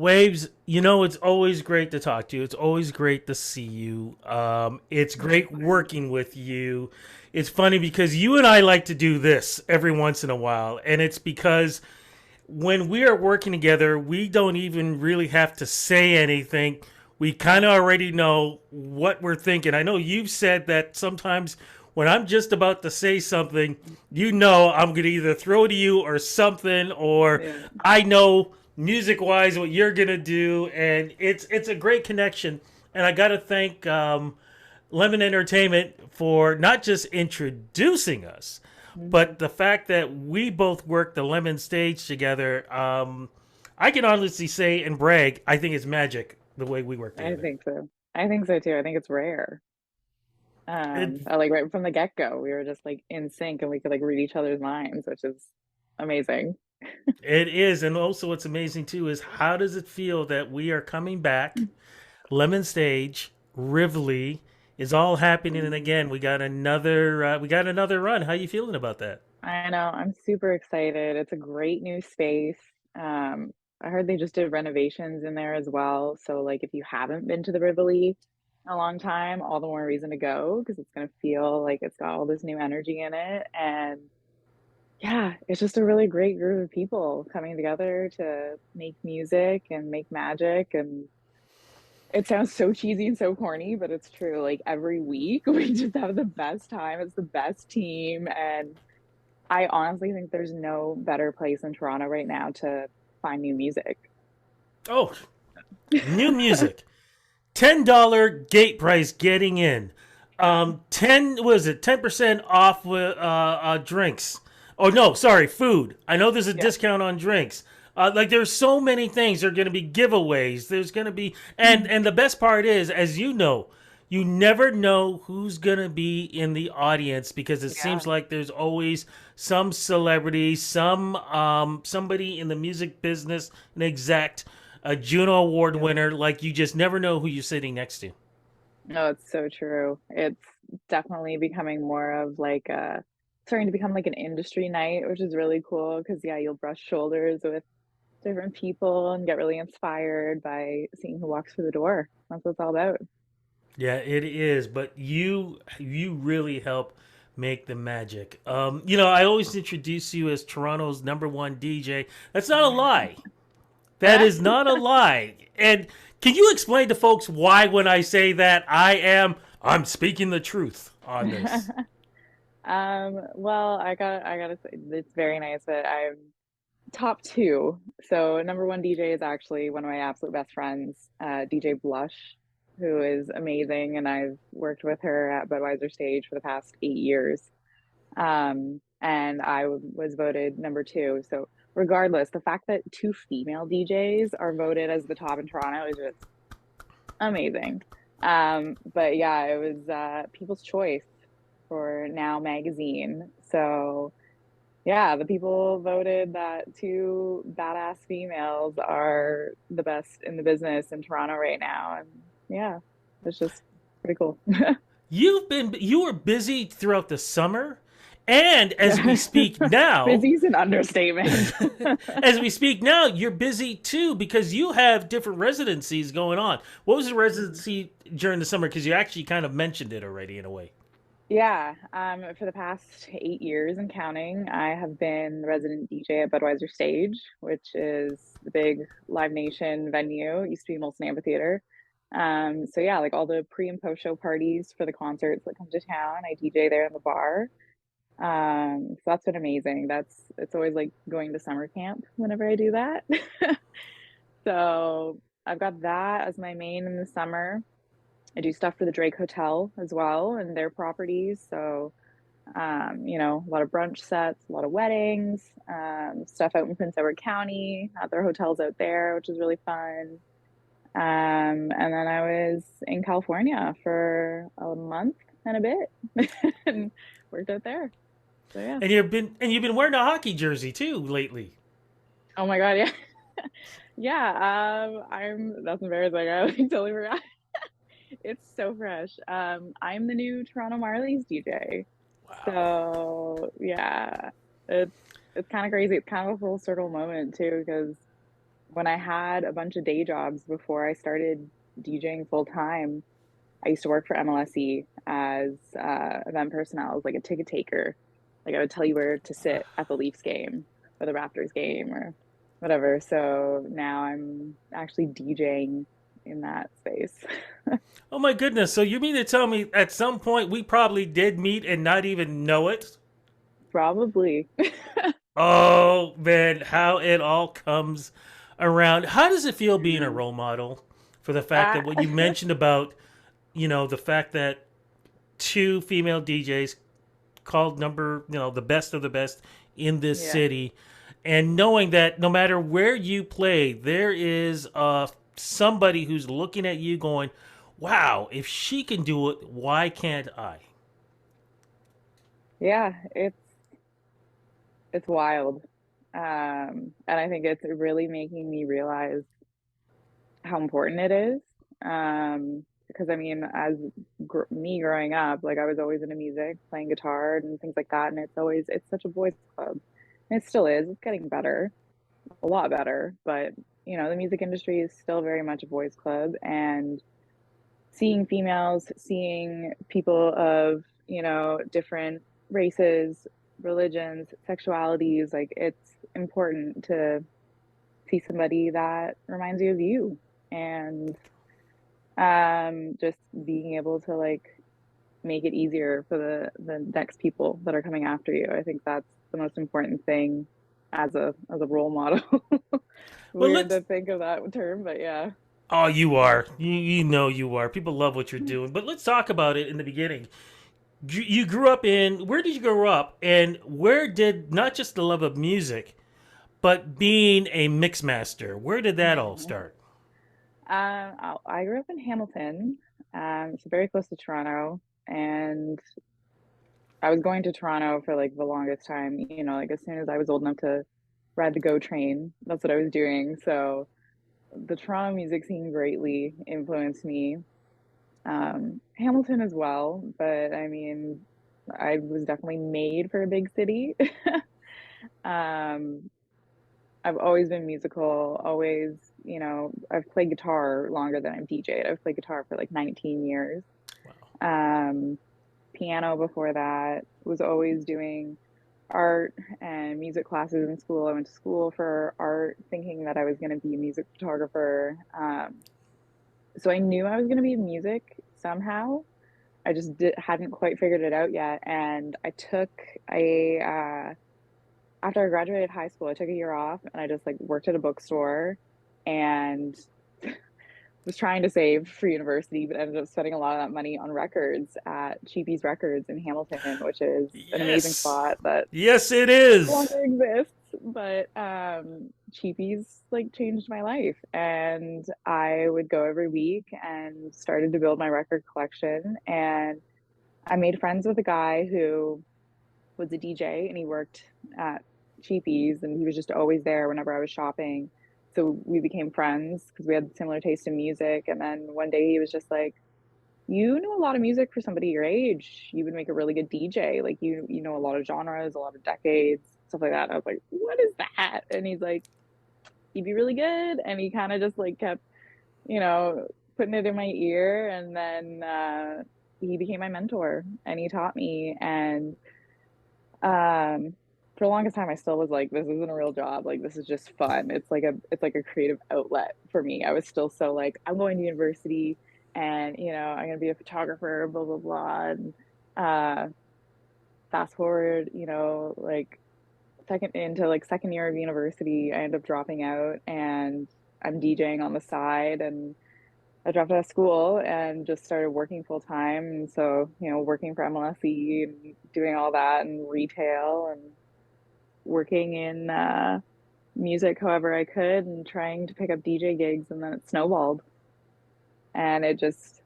Waves, it's always great to talk to you. It's always great to see you. It's great Likewise. working with you. It's funny because you and I like to do this every once in a while. And it's because when we are working together, we don't even really have to say anything. We kind of already know what we're thinking. I know you've said that sometimes when I'm just about to say something, I'm going to either throw to you or something, or Yeah. I know music wise what you're going to do. And it's a great connection. And I got to thank Lemon Entertainment for not just introducing us, Hmm. but the fact that we both worked the Lemmon Stage together. I can honestly say and brag, I think it's magic the way we work I together. think so. I think so too. I think it's rare. It I like right from the get-go, we were just like in sync and we could like read each other's minds, which is amazing. it is, and also what's amazing too is how does it feel that we are coming back? Lemon Stage, Rivoli is all happening, and again we got another run. How you feeling about that? I know, I'm super excited. It's a great new space. I heard they just did renovations in there as well. So like if you haven't been to the Rivoli in a long time, all the more reason to go because it's gonna feel like it's got all this new energy in it. And yeah, it's just a really great group of people coming together to make music and make magic. And it sounds so cheesy and so corny, but it's true. Like every week, we just have the best time. It's the best team. And I honestly think there's no better place in Toronto right now to find new music. Oh, new music. $10 gate price getting in. Yeah. 10% off with drinks. Oh no, sorry, food. I know there's a Yeah. discount on drinks. Like there's so many things. There are going to be giveaways. There's going to be and the best part is, as you never know who's going to be in the audience because it seems Yeah. like there's always some celebrity, somebody in the music business, an exec, a Juno Award Yep. winner. Like you just never know who you're sitting next to. No, it's so true. It's definitely becoming more of like starting to become like an industry night, which is really cool because yeah, you'll brush shoulders with different people and get really inspired by seeing who walks through the door. That's what it's all about. Yeah, it is. But you really help make the magic. I always introduce you as Toronto's number one DJ. That's not a lie. That is not a lie. And can you explain to folks why when I say that I'm speaking the truth on this? Well, I gotta say it's very nice that I'm top two. So number one DJ is actually one of my absolute best friends, DJ Blush, who is amazing, and I've worked with her at Budweiser Stage for the past 8 years. And was voted number two. So regardless, the fact that two female DJs are voted as the top in Toronto is just amazing. But yeah, it was People's Choice for Now magazine. So yeah, the people voted that two badass females are the best in the business in Toronto right now. And yeah, it's just pretty cool. You were busy throughout the summer, and as we Yeah. speak now, Busy's an understatement. as we speak now, you're busy too because you have different residencies going on. What was the residency during the summer? Because you actually kind of mentioned it already in a way. Yeah, for the past 8 years and counting, I have been the resident DJ at Budweiser Stage, which is the big Live Nation venue. It used to be Molson Amphitheater. So yeah, like all the pre and post show parties for the concerts that come to town, I DJ there in the bar. So that's been amazing. It's always like going to summer camp whenever I do that. So I've got that as my main in the summer. I do stuff for the Drake Hotel as well and their properties. So a lot of brunch sets, a lot of weddings, stuff out in Prince Edward County at their hotels out there, which is really fun. And then I was in California for a month and a bit and worked out there. So yeah. And you've been wearing a hockey jersey too lately. Oh my God, yeah. Yeah, I'm that's embarrassing. I like totally forgot. It's so fresh. I'm the new Toronto Marlies DJ. Wow. So yeah, it's it's kind of crazy. It's kind of a full circle moment too, because when I had a bunch of day jobs before I started DJing full time, I used to work for MLSE as event personnel, as like a ticket taker. Like I would tell you where to sit at the Leafs game or the Raptors game or whatever. So now I'm actually DJing in that space. Oh my goodness! So you mean to tell me at some point we probably did meet and not even know it? Probably. Oh man, how it all comes around. How does it feel being a role model for the fact Uh, that what you mentioned about, the fact that two female DJs called number, the best of the best in this yeah. city, and knowing that no matter where you play, there is somebody who's looking at you going, "Wow, if she can do it, why can't I?" Yeah, it's wild. And I think it's really making me realize how important it is. Because I mean, as me growing up, like I was always into music, playing guitar and things like that, and it's such a boys' club, and it still is. It's getting better, a lot better, but the music industry is still very much a boys' club, and seeing females, seeing people of different races, religions, sexualities, like it's important to see somebody that reminds you of you and just being able to like make it easier for the next people that are coming after you. I think that's the most important thing as a role model. Well, Weird let's. to think of that term, but yeah. Oh, you are. You know you are. People love what you're doing. But let's talk about it in the beginning. You grew up in. Where did you grow up? And where did not just the love of music, but being a mix master, where did that all start? I grew up in Hamilton, so very close to Toronto, and I was going to Toronto for like the longest time, like as soon as I was old enough to ride the GO train, that's what I was doing. So the Toronto music scene greatly influenced me. Hamilton as well, but I mean, I was definitely made for a big city. Um, I've always been musical, always, I've played guitar longer than I've DJed. I've played guitar for like 19 years. Wow. Um, Piano before that, was always doing art and music classes in school. I went to school for art thinking that I was going to be a music photographer. So I knew I was going to be in music somehow. I just hadn't quite figured it out yet. And I took after I graduated high school, I took a year off and I just like worked at a bookstore and was trying to save for university, but ended up spending a lot of that money on records at Cheapy's Records in Hamilton, which is an amazing Yes. spot that Yes, it no is. longer exists. But Cheapy's like changed my life, and I would go every week and started to build my record collection. And I made friends with a guy who was a DJ, and he worked at Cheapy's, and he was just always there whenever I was shopping. So we became friends because we had similar taste in music. And then one day he was just like, "You know a lot of music for somebody your age. You would make a really good DJ. Like you know a lot of genres, a lot of decades, stuff like that." And I was like, "What is that?" And he's like, "You'd be really good." And he kind of just like kept, you know, putting it in my ear. And then he became my mentor, and he taught me. And um, for the longest time, I still was like, "This isn't a real job. Like this is just fun. It's like a creative outlet for me." I was still so like, "I'm going to university, and I'm gonna be a photographer." Blah blah blah. And uh, fast forward, like second year of university, I end up dropping out, and I'm DJing on the side. And I dropped out of school and just started working full time. And so, working for MLSE and doing all that and retail and working in music however I could and trying to pick up DJ gigs. And then it snowballed. And it just,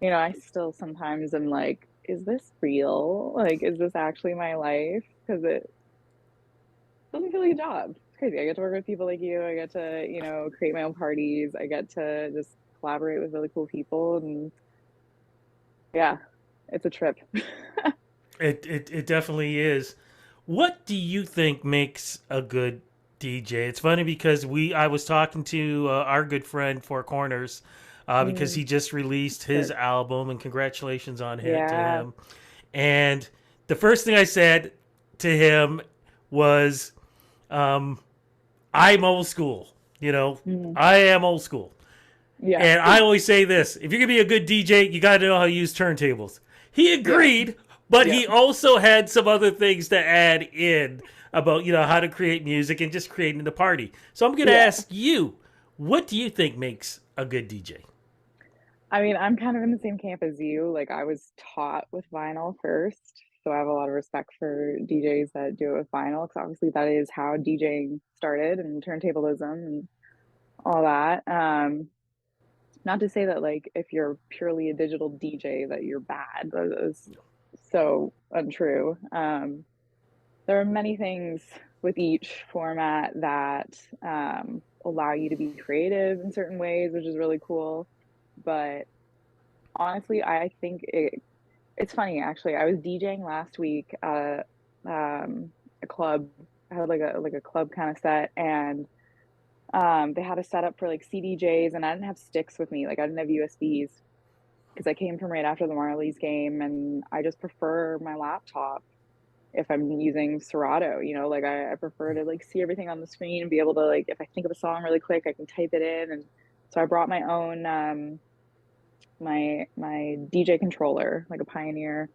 I still sometimes am like, is this real? Like, is this actually my life? Because it doesn't feel like a job. It's crazy. I get to work with people like you. I get to, create my own parties. I get to just collaborate with really cool people. And yeah, it's a trip. It definitely is. What do you think makes a good DJ. It's funny because I was talking to our good friend Four Corners because he Mm, just released his sure. album, and congratulations on him to Yeah. him. And the first thing I said to him was, um, "I'm old school. You know, Mm, I am old school." yeah. And I always say this: if you're gonna be a good DJ, you got to know how to use turntables. He Yeah. agreed, but Yeah. he also had some other things to add in about how to create music and just creating the party. So I'm gonna Yeah. ask you, what do you think makes a good DJ? I mean, I'm kind of in the same camp as you. Like, I was taught with vinyl first, so I have a lot of respect for DJs that do it with vinyl, because obviously that is how DJing started and turntablism and all that. Not to say that like if you're purely a digital DJ that you're bad. That is so untrue. There are many things with each format that allow you to be creative in certain ways, which is really cool. But honestly, I think it's funny actually. I was DJing last week at a club. I had like a club kind of set, and they had a setup for like CDJs, and I didn't have sticks with me. Like I didn't have USBs because I came from right after the Marlies game, and I just prefer my laptop if I'm using Serato. Like I prefer to like see everything on the screen and be able to like if I think of a song really quick, I can type it in. And so I brought my own my DJ controller, like a Pioneer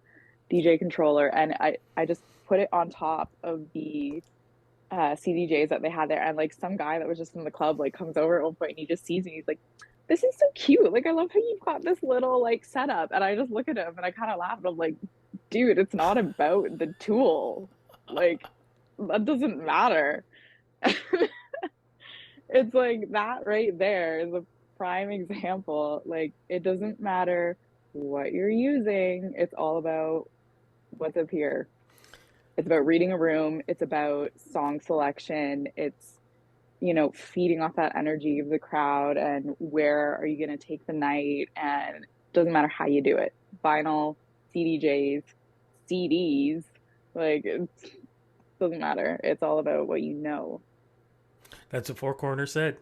DJ controller, and I just put it on top of the CDJs that they had there. And like some guy that was just in the club like comes over at one point and he just sees me. He's like, "This is so cute. Like I love how you've got this little like setup." And I just look at him and I kind of laugh. And I'm like, "Dude, it's not about the tool. Like that doesn't matter." It's like that right there is a prime example. Like it doesn't matter what you're using. It's all about what's up here. It's about reading a room. It's about song selection. It's feeding off that energy of the crowd and where are you going to take the night. And it doesn't matter how you do it. Vinyl, CDJs, CDs, like it doesn't matter. It's all about what you know. That's what Four Corners said.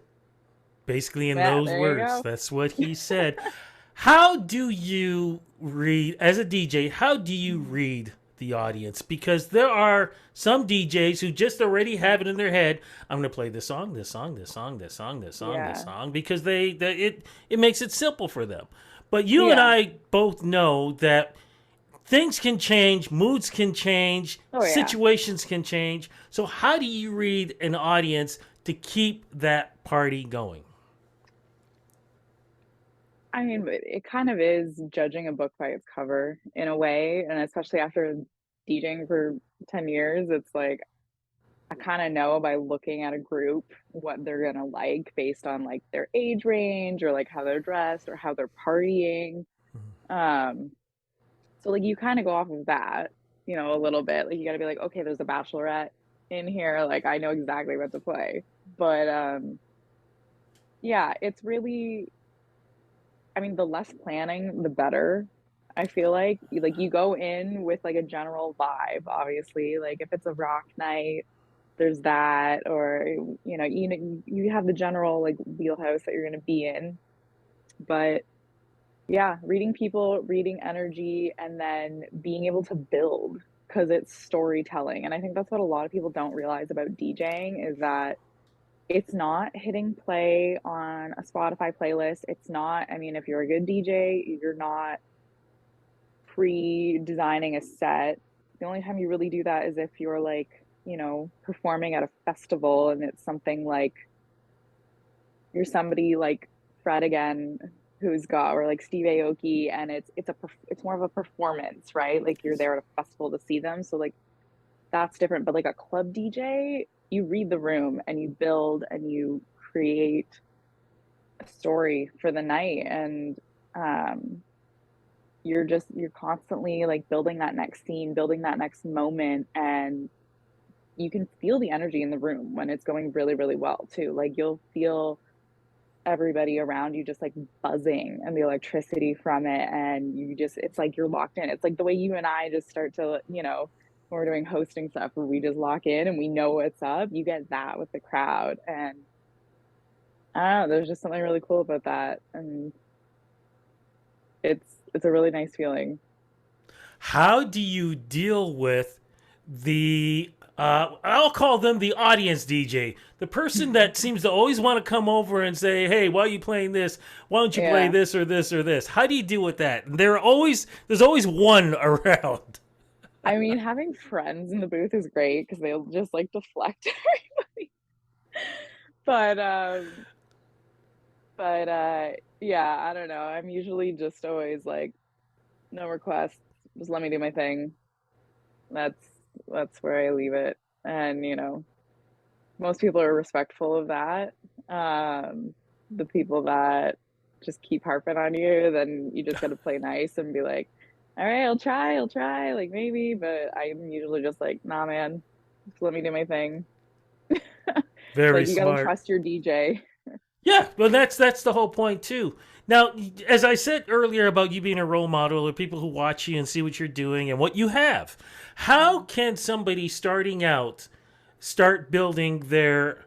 Basically, in Yeah, those there you words, go. that's what he said. How do you read, as a DJ, how do you read the audience? Because there are some DJs who just already have it in their head. I'm going to play this song, this song, this song, this song, this song, this Yeah. song, because it makes it simple for them. But you and Yeah. I both know that things can change, moods can change, Oh yeah. situations can change. So how do you read an audience to keep that party going? I mean, it kind of is judging a book by its cover in a way, and especially after DJing for 10 years, it's like I kind of know by looking at a group what they're gonna like based on like their age range or like how they're dressed or how they're partying. Um, so like you kind of go off of that, a little bit. Like you gotta be like, okay, there's a bachelorette in here, like I know exactly what to play. But yeah, it's really I mean, the less planning, the better. I feel like you go in with like a general vibe, obviously. Like if it's a rock night, there's that, or you have the general like wheelhouse that you're gonna be in. But yeah, reading people, reading energy, and then being able to build because it's storytelling. And I think that's what a lot of people don't realize about DJing is that it's not hitting play on a Spotify playlist. It's not, I mean, if you're a good DJ, you're not pre-designing a set. The only time you really do that is if you're like, performing at a festival and it's something like you're somebody like Fred again who's got or like Steve Aoki and it's more of a performance, right? Like you're there at a festival to see them. So like that's different. But like a club DJ, you read the room and you build and you create a story for the night and um you're constantly like building that next scene, building that next moment, and you can feel the energy in the room when it's going really, really well too. Like you'll feel everybody around you just like buzzing and the electricity from it and it's like you're locked in. It's like the way you and I just start to, when we're doing hosting stuff where we just lock in and we know what's up. You get that with the crowd. And I don't know, there's just something really cool about that. And it's a really nice feeling. How do you deal with the I'll call them the audience DJ, the person that seems to always want to come over and say, "Hey, why are you playing this? Why don't you play Yeah. this or this or this?" How do you deal with that? There's always one around. I mean, having friends in the booth is great because they'll just like deflect everybody. But yeah, I don't know. I'm usually just always like, no requests, just let me do my thing. That's that's where I leave it. And most people are respectful of that. The people that just keep harping on you, then you just got to play nice and be like, all right, I'll try, like maybe, but I'm usually just like, nah, man, just let me do my thing. Very Like, you got to smart. trust your DJ. Yeah, well, that's the whole point too. Now, as I said earlier about you being a role model or people who watch you and see what you're doing and what you have, how can somebody starting out start building their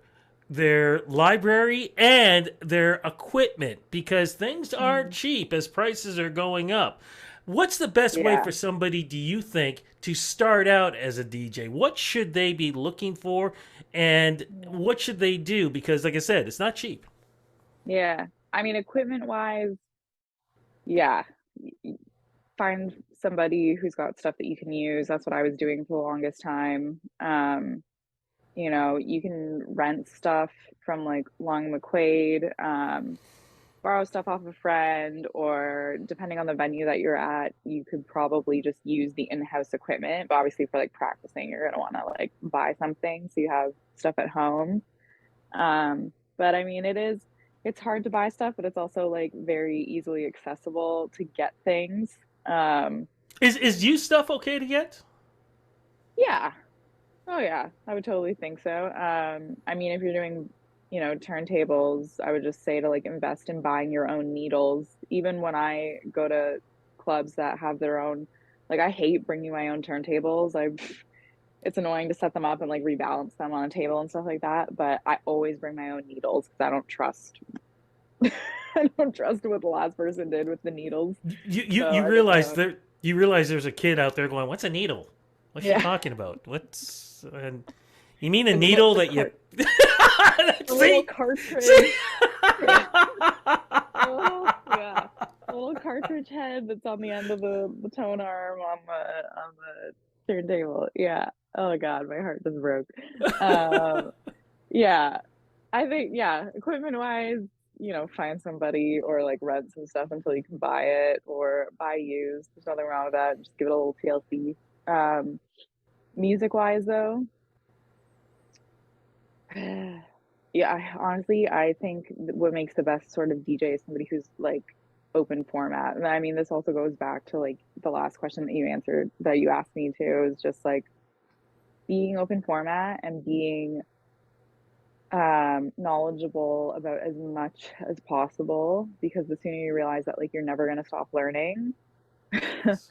library and their equipment because things aren't Mm. cheap as prices are going up. What's the best way Yeah. for somebody, do you think, to start out as a DJ? What should they be looking for and Yeah. what should they do? Because, like I said, it's not cheap. Yeah. I mean, equipment wise, yeah. Find somebody who's got stuff that you can use. That's what I was doing for the longest time. You can rent stuff from like Long McQuaid, borrow stuff off a friend, or depending on the venue that you're at, you could probably just use the in-house equipment. But obviously, for like practicing, you're gonna want to like buy something so you have stuff at home. But I mean, it's hard to buy stuff, but it's also like very easily accessible to get things. Um, Is used stuff okay to get? yeah. Oh yeah, I would totally think so. I mean, if you're doing, turntables, I would just say to like invest in buying your own needles. Even when I go to clubs that have their own, like I hate bringing my own turntables. It's annoying to set them up and like rebalance them on a table and stuff like that, but I always bring my own needles because I don't trust I don't trust what the last person did with the needles. So You I bring my realize own. there's a kid out there going, "What's a needle? What's she Yeah. talking about? What's and you mean a It's needle the that you cart the little see see?" cartridge. Yeah. Oh, yeah. A little cartridge head that's on the end of the tone arm on the turntable. Yeah. Oh God, my heart just broke. Um, yeah. I think equipment wise, find somebody or like rent some stuff until you can buy it or buy used. There's nothing wrong with that. Just give it a little TLC. Music wise though, yeah, honestly, I think what makes the best sort of DJ is somebody who's like open format. And I mean, this also goes back to like the last question that you answered, that you asked me too, is just like being open format and being knowledgeable about as much as possible, because the sooner you realize that like you're never going to stop learning, Yes.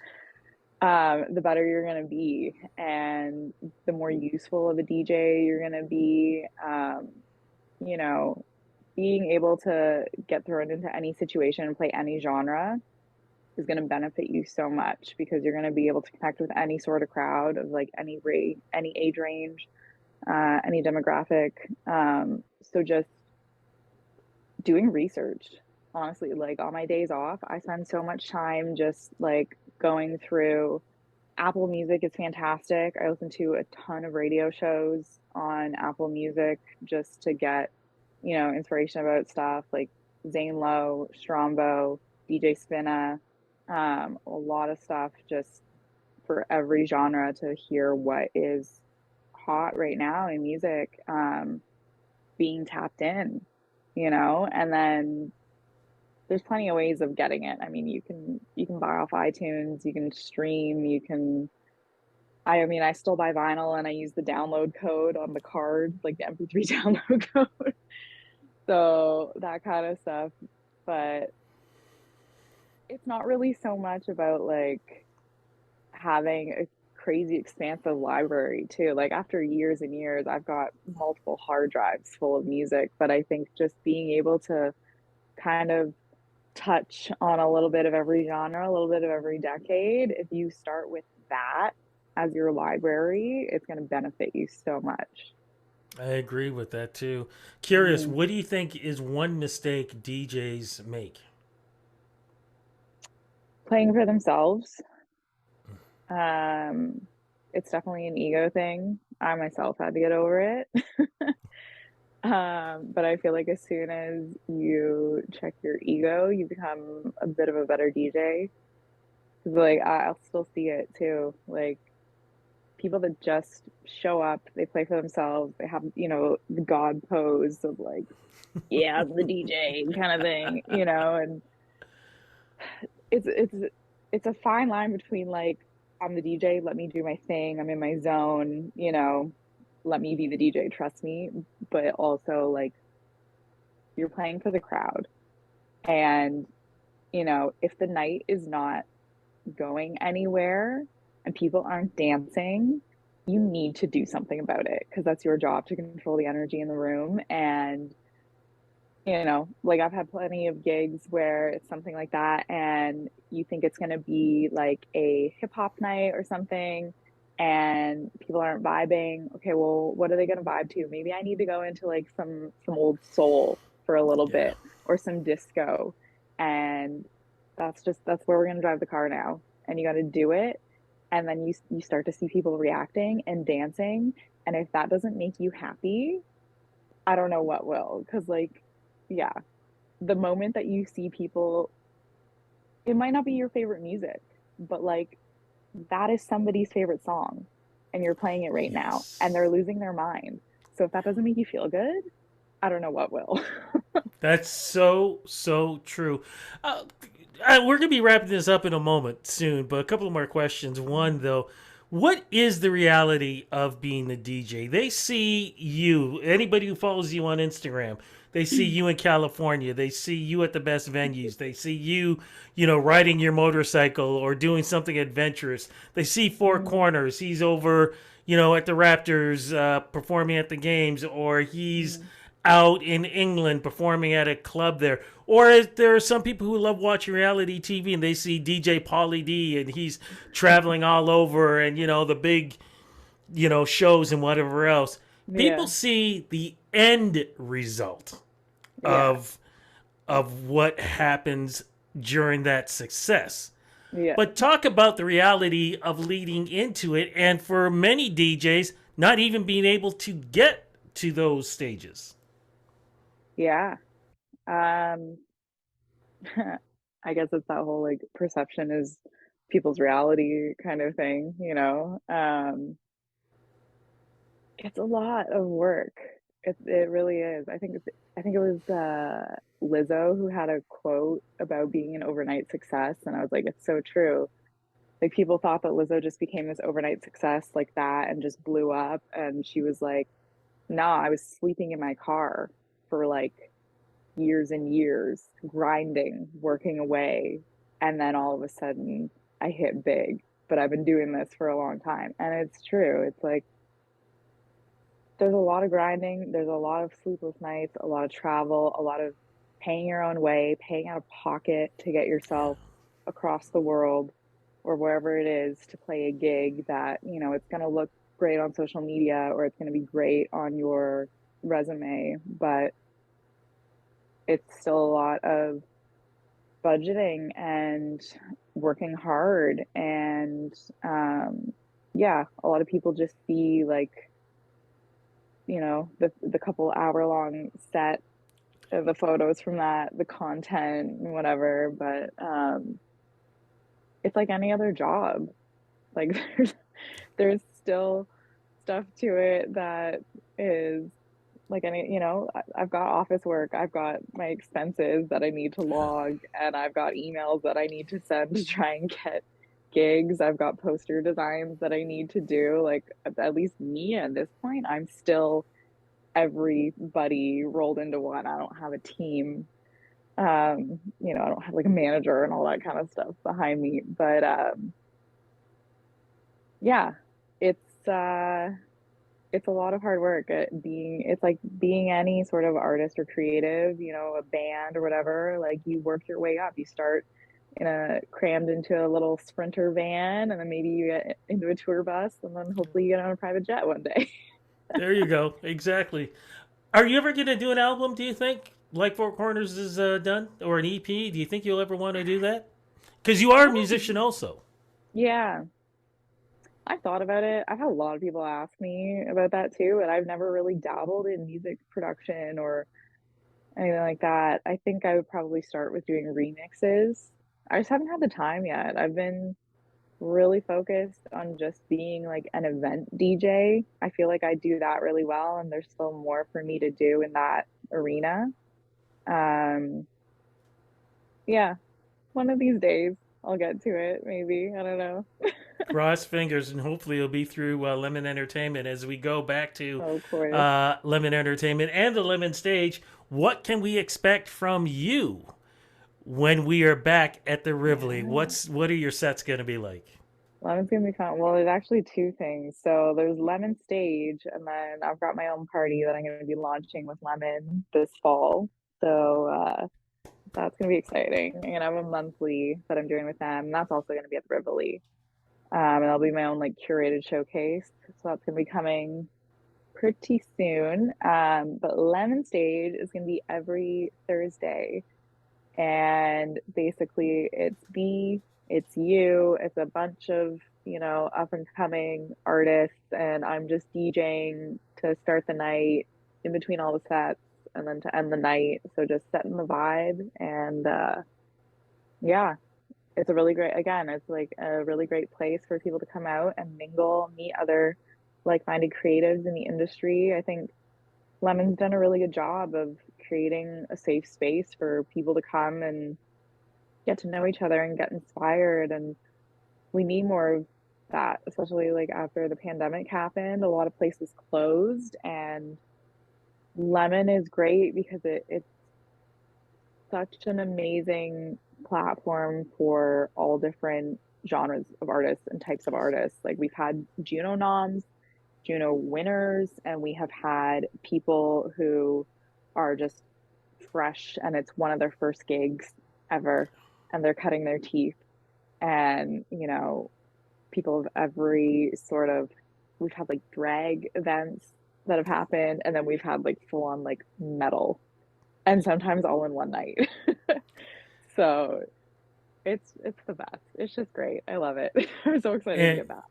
the better you're going to be, and the more useful of a DJ you're going to be. You know, being able to get thrown into any situation and play any genre is going to benefit you so much, because you're going to be able to connect with any sort of crowd of like any rate, any age range, any demographic. So just doing research, honestly, like on my days off, I spend so much time just like going through. Apple Music is fantastic. I listen to a ton of radio shows on Apple Music just to get, inspiration about stuff like Zane Lowe, Strombo, DJ Spinna, a lot of stuff just for every genre to hear what is hot right now in music, being tapped in, and then there's plenty of ways of getting it. I mean, you can buy off iTunes, you can stream, you can. I mean, I still buy vinyl and I use the download code on the card, like the MP3 download code. So that kind of stuff. But it's not really so much about like having a crazy expansive library too. Like after years and years, I've got multiple hard drives full of music, but I think just being able to kind of touch on a little bit of every genre, a little bit of every decade, if you start with that as your library, it's going to benefit you so much. I agree with that too. Curious, Mhm. what do you think is one mistake DJs make? Playing for themselves. Um, it's definitely an ego thing. I myself had to get over it. But I feel like as soon as you check your ego, you become a bit of a better DJ. 'Cause like I'll still see it too. Like people that just show up, they play for themselves, they have, the God pose of like, yeah, I'm the DJ kind of thing, and it's it's a fine line between like I'm the DJ, let me do my thing, I'm in my zone, let me be the DJ, trust me, but also like you're playing for the crowd. And, if the night is not going anywhere and people aren't dancing, you need to do something about it because that's your job to control the energy in the room. And, like I've had plenty of gigs where it's something like that, and you think it's going to be like a hip hop night or something, and people aren't vibing. Okay, well, what are they going to vibe to? Maybe I need to go into like some old soul for a little Yeah. bit or some disco, and that's where we're going to drive the car now. And you got to do it, and then you start to see people reacting and dancing, and if that doesn't make you happy, I don't know what will. Because like, yeah, the moment that you see people, it might not be your favorite music, but like that is somebody's favorite song and you're playing it right now and Yes. they're losing their mind. So if that doesn't make you feel good, I don't know what will. That's so, so true. Uh, we're going to be wrapping this up in a moment soon, but a couple of more questions. One, though, what is the reality of being a DJ? They see you, anybody who follows you on Instagram, they see you in California. They see you at the best venues. They see you, riding your motorcycle or doing something adventurous. They see Four Mhm. Corners. He's over, at the Raptors performing at the games, or he's Mhm. out in England performing at a club there. Or there are some people who love watching reality TV and they see DJ Pauly D and he's traveling all over and, the big, shows and whatever else. People Yeah. see the end result Yeah. of what happens during that success. Yeah. But talk about the reality of leading into it and for many DJs not even being able to get to those stages. Yeah. Um I guess it's that whole like perception is people's reality kind of thing. It's a lot of work. It really is. I think it was Lizzo who had a quote about being an overnight success, and I was like, it's so true. Like people thought that Lizzo just became this overnight success like that and just blew up, and she was like, "Nah, I was sleeping in my car for like years and years, grinding, working away, and then all of a sudden I hit big. But I've been doing this for a long time." And it's true. It's like there's a lot of grinding, there's a lot of sleepless nights, a lot of travel, a lot of paying your own way, paying out of pocket to get yourself across the world or wherever it is to play a gig that, it's going to look great on social media or it's going to be great on your resume, but it's still a lot of budgeting and working hard and yeah, a lot of people just see like the couple hour long set, the photos from that, the content and whatever, but it's like any other job. Like there's still stuff to it that is like any, I've got office work, I've got my expenses that I need to log, and I've got emails that I need to send to try and get gigs. I've got poster designs that I need to do. Like at least me at this point, I'm still everybody rolled into one. I don't have a team. I don't have like a manager and all that kind of stuff behind me. But Yeah, it's uh it's a lot of hard work at being it's like being any sort of artist or creative, a band or whatever, like you work your way up. You start crammed into a little sprinter van and then maybe you get into a tour bus and then hopefully you get on a private jet one day. There you go. Exactly. Are you ever going to do an album, do you think? Like Four Corners is done? Or an EP? Do you think you'll ever want to do that? Because you are a musician also. Yeah, I've thought about it. I've had a lot of people ask me about that too, and I've never really dabbled in music production or anything like that. I think I would probably start with doing remixes. I just haven't had the time yet. I've been really focused on just being like an event DJ. I feel like I do that really well, and there's still more for me to do in that arena. Um, yeah, one of these days I'll get to it, maybe. I don't know. Cross fingers, and hopefully it'll be through Lemon Entertainment as we go back to Oh, of course. Lemon Entertainment and the Lemon Stage. What can we expect from you when we are back at the Rivoli? Yeah. What are your sets going to be like? Lemon's gonna be fun. Well, there's actually two things. So there's Lemon Stage, and then I've got my own party that I'm gonna be launching with Lemon this fall. So that's gonna be exciting. I'm gonna have a monthly that I'm doing with them. And that's also gonna be at the Rivoli. And that'll be my own like curated showcase. So that's gonna be coming pretty soon. But Lemon Stage is gonna be every Thursday. And basically it's you, it's a bunch of, up and coming artists, and I'm just DJing to start the night in between all the sets and then to end the night. So just setting the vibe and yeah, it's a really great, again, it's like a really great place for people to come out and mingle, meet other like-minded creatives in the industry. I think Lemon's done a really good job of creating a safe space for people to come and get to know each other and get inspired. And we need more of that, especially like after the pandemic happened. A lot of places closed, and Lemon is great because it's such an amazing platform for all different genres of artists and types of artists. Like we've had Juno noms, Juno winners, and we have had people who are just fresh and it's one of their first gigs ever and they're cutting their teeth. And, people of every sort of, we've had like drag events that have happened, and then we've had like full on like metal, and sometimes all in one night. So it's the best. It's just great. I love it. I'm so excited to And get back.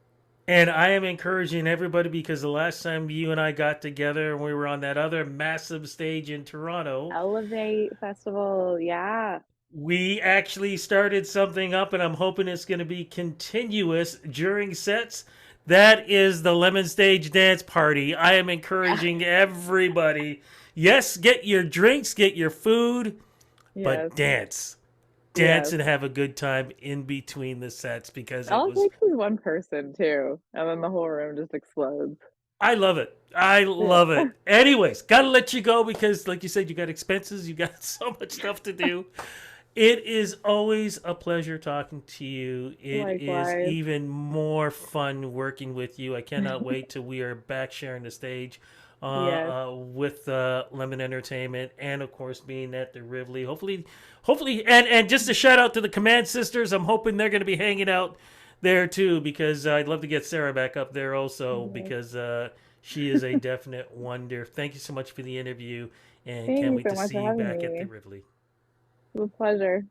and I am encouraging everybody because the last time you and I got together and we were on that other massive stage in Toronto, Elevate Festival, yeah. we actually started something up, and I'm hoping it's going to be continuous during sets. That is the Lemon Stage Dance Party. I am encouraging everybody. Yes, get your drinks, get your food, Yes, but dance. Dance yes. and have a good time in between the sets because it All it was. takes is one person too, and then the whole room just explodes. I love it. I love it. Anyways, gotta let you go because, like you said, you got expenses, you got so much stuff to do. It is always a pleasure talking to you. It is Likewise. even more fun working with you. I cannot wait till we are back sharing the stage Yes. with Lemon Entertainment, and of course being at the Rivoli. Hopefully, and just a shout out to the Command Sisters. I'm hoping they're going to be hanging out there too because I'd love to get Sarah back up there also Yes. because she is a definite wonder. Thank you so much for the interview, and Thank can't you wait so to much see for you having back at the me. Rivoli. It was a pleasure.